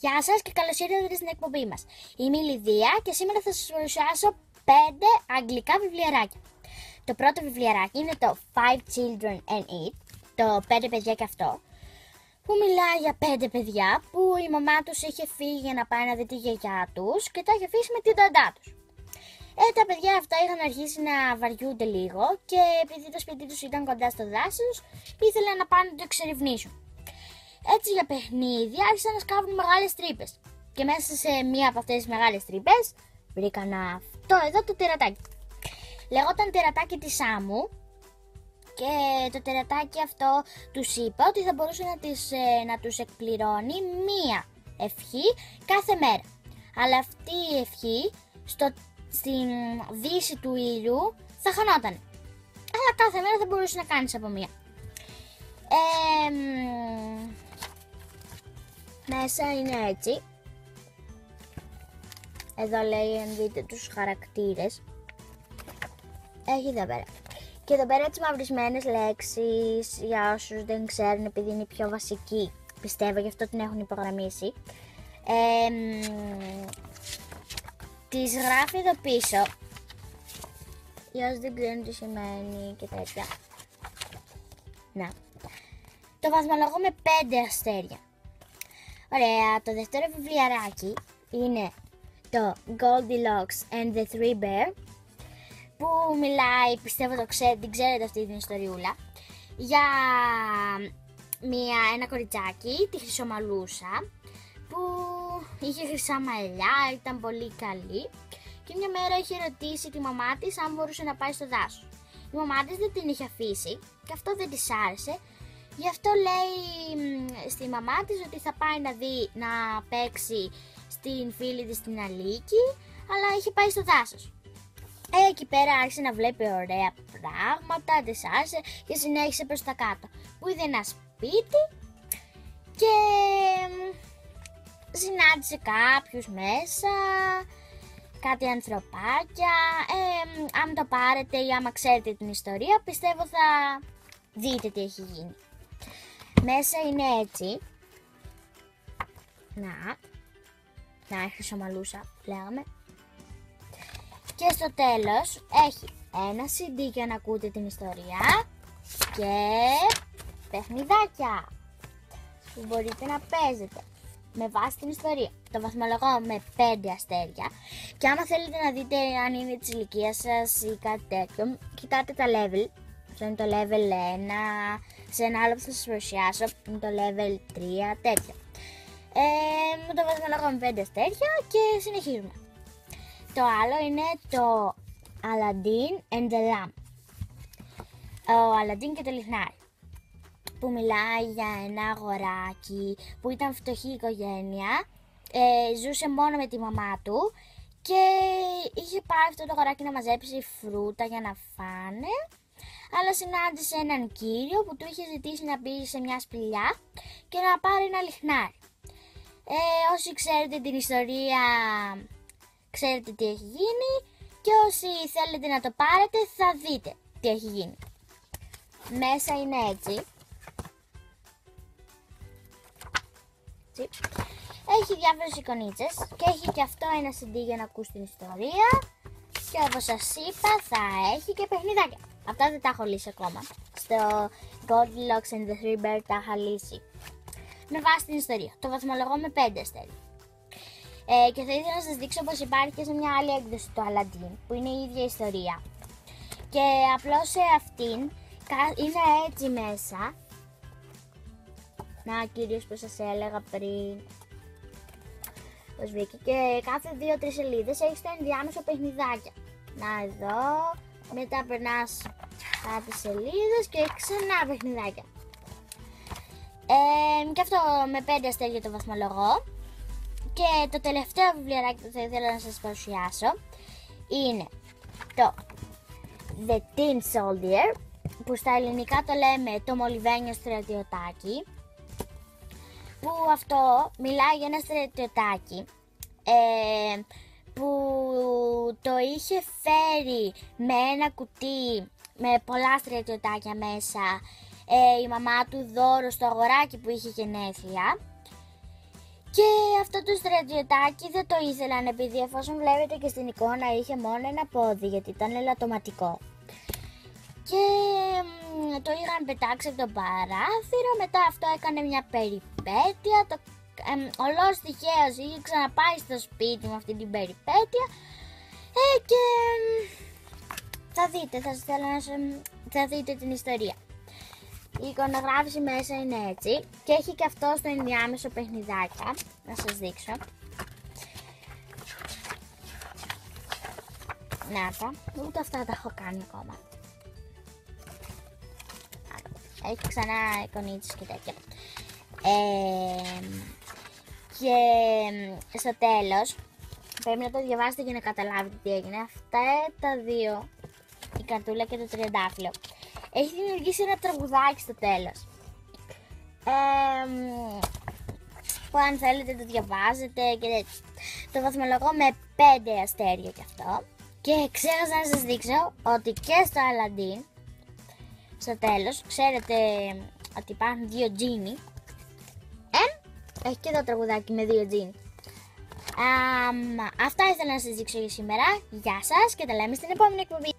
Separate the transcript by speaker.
Speaker 1: Γεια σας και καλώς ήρθατε στην εκπομπή μας. Είμαι η Λιδία και σήμερα θα σας παρουσιάσω 5 αγγλικά βιβλιαράκια. Το πρώτο βιβλιαράκι είναι το Five Children and It, το 5 παιδιά και αυτό, που μιλάει για 5 παιδιά που η μαμά τους είχε φύγει για να πάει να δει τη γιαγιά τους και τα είχε αφήσει με την ταντά τους. Τα παιδιά αυτά είχαν αρχίσει να βαριούνται λίγο και επειδή το σπίτι τους ήταν κοντά στο δάσος, ήθελαν να πάνε να το εξερευνήσουν. Έτσι για παιχνίδι άρχισαν να σκάβουν μεγάλες τρύπες. Και μέσα σε μία από αυτές τις μεγάλες τρύπες βρήκαν αυτό εδώ το τερατάκι. Λεγόταν τερατάκι της άμμου και το τερατάκι αυτό τους είπε ότι θα μπορούσε να τους εκπληρώνει μία ευχή κάθε μέρα. Αλλά αυτή η ευχή στην δύση του ήλιου θα χανόταν. Αλλά κάθε μέρα θα μπορούσε να κάνεις από μία. Μέσα είναι έτσι. Εδώ λέει, αν δείτε τους χαρακτήρες, έχει εδώ πέρα. Και εδώ πέρα τις μαυρισμένες λέξεις, για όσους δεν ξέρουν, επειδή είναι η πιο βασική, πιστεύω, γι' αυτό την έχουν υπογραμμίσει. Τις γράφει εδώ πίσω, για όσους δεν ξέρουν τι σημαίνει και τέτοια. Να. Το βαθμολογώ με 5 αστέρια. Ωραία, το δεύτερο βιβλιαράκι είναι το Goldilocks and the Three Bears, που μιλάει, πιστεύω την ξέρετε αυτή την ιστοριούλα, για ένα κοριτσάκι, τη Χρυσομαλούσα, που είχε χρυσά μαλλιά, ήταν πολύ καλή και μια μέρα είχε ρωτήσει τη μαμά της αν μπορούσε να πάει στο δάσος. Η μαμά της δεν την είχε αφήσει και αυτό δεν της άρεσε. Γι' αυτό λέει στη μαμά της ότι θα πάει να παίξει στην φίλη της την Αλίκη, αλλά είχε πάει στο δάσος. Εκεί πέρα άρχισε να βλέπει ωραία πράγματα, της άρεσε και συνέχισε προς τα κάτω. Που είδε ένα σπίτι και συνάντησε κάποιους μέσα, κάτι ανθρωπάκια. Αν το πάρετε ή άμα ξέρετε την ιστορία, πιστεύω θα δείτε τι έχει γίνει. Μέσα είναι έτσι. Να, η Χρυσομαλούσα λέγαμε. Και στο τέλος έχει ένα CD για να ακούτε την ιστορία και παιχνιδάκια που μπορείτε να παίζετε με βάση την ιστορία. Το βαθμολογώ με 5 αστέρια και άμα θέλετε να δείτε αν είναι της ηλικίας σας ή κάτι τέτοιο, κοιτάτε τα level. Αυτό είναι το level 1, σε ένα άλλο που θα σας παρουσιάσω είναι το level 3, τέτοια. Το βαθμολογώ με 5 αστέρια και συνεχίζουμε. Το άλλο είναι το Aladdin and the Lamp. Ο Αλαντίν και το λιχνάρι, που μιλάει για ένα αγοράκι που ήταν φτωχή οικογένεια, ζούσε μόνο με τη μαμά του και είχε πάει αυτό το αγοράκι να μαζέψει φρούτα για να φάνε, αλλά συνάντησε έναν κύριο που του είχε ζητήσει να μπει σε μια σπηλιά και να πάρει ένα λιχνάρι. Όσοι ξέρετε την ιστορία ξέρετε τι έχει γίνει και όσοι θέλετε να το πάρετε θα δείτε τι έχει γίνει. Μέσα είναι έτσι. Έχει διάφορες εικονίτσες και έχει και αυτό ένα CD για να ακούσει την ιστορία και όπως σας είπα θα έχει και παιχνιδάκια. Αυτά δεν τα έχω λύσει ακόμα. Στο Goldilocks and the Three Bears τα είχα λύσει με βάση την ιστορία. Το βαθμολογώ με 5 αστέρια. Και θα ήθελα να σας δείξω πως υπάρχει και σε μια άλλη έκδοση το Aladdin, που είναι η ίδια ιστορία. Και απλώς σε αυτήν είναι έτσι μέσα. Να, κυρίως που σας έλεγα πριν. Πως βρήκε. Και κάθε 2-3 σελίδες έχεις τα ενδιάμεσο παιχνιδάκια. Να, εδώ. Μετά περνάς κάτι σελίδες και ξανά παιχνιδάκια. Και αυτό με 5 αστέρια το βαθμολογώ. Και το τελευταίο βιβλιαράκι που θα ήθελα να σας παρουσιάσω είναι το The Tin Soldier, που στα ελληνικά το λέμε το μολυβένιο στρατιωτάκι, που αυτό μιλάει για ένα στρατιωτάκι που το είχε φέρει με ένα κουτί με πολλά στρατιωτάκια μέσα η μαμά του δώρο στο αγοράκι που είχε γενέθλια. Και αυτό το στρατιωτάκι δεν το ήθελαν, επειδή εφόσον βλέπετε και στην εικόνα είχε μόνο ένα πόδι, γιατί ήταν ελαττωματικό. Και το είχαν πετάξει από το παράθυρο. Μετά αυτό έκανε μια περιπέτεια. Ολός τυχαίως είχε ξαναπάει στο σπίτι με αυτή την περιπέτεια. Και θα δείτε, θα δείτε την ιστορία. Η εικονογράφηση μέσα είναι έτσι και έχει και αυτό στο ενδιάμεσο παιχνιδάκια. Να σας δείξω. Να τα, ούτε αυτά τα έχω κάνει ακόμα. Έχει ξανά εικονίτσες και τέτοια. Και στο τέλος πρέπει να το διαβάσετε για να καταλάβετε τι έγινε. Αυτά τα δύο, η καρτούλα και το τριαντάφυλλο, έχει δημιουργήσει ένα τραγουδάκι στο τέλος. Που αν θέλετε το διαβάζετε και το βαθμολογώ με 5 αστέρια κι αυτό. Και ξέχασα να σας δείξω ότι και στο Aladdin, στο τέλος, ξέρετε ότι υπάρχουν 2 τζίνι. Έχει και εδώ τραγουδάκι με 2 τζίνι. Αυτά ήθελα να σας δείξω για σήμερα. Γεια σας και τα λέμε στην επόμενη εκπομπή.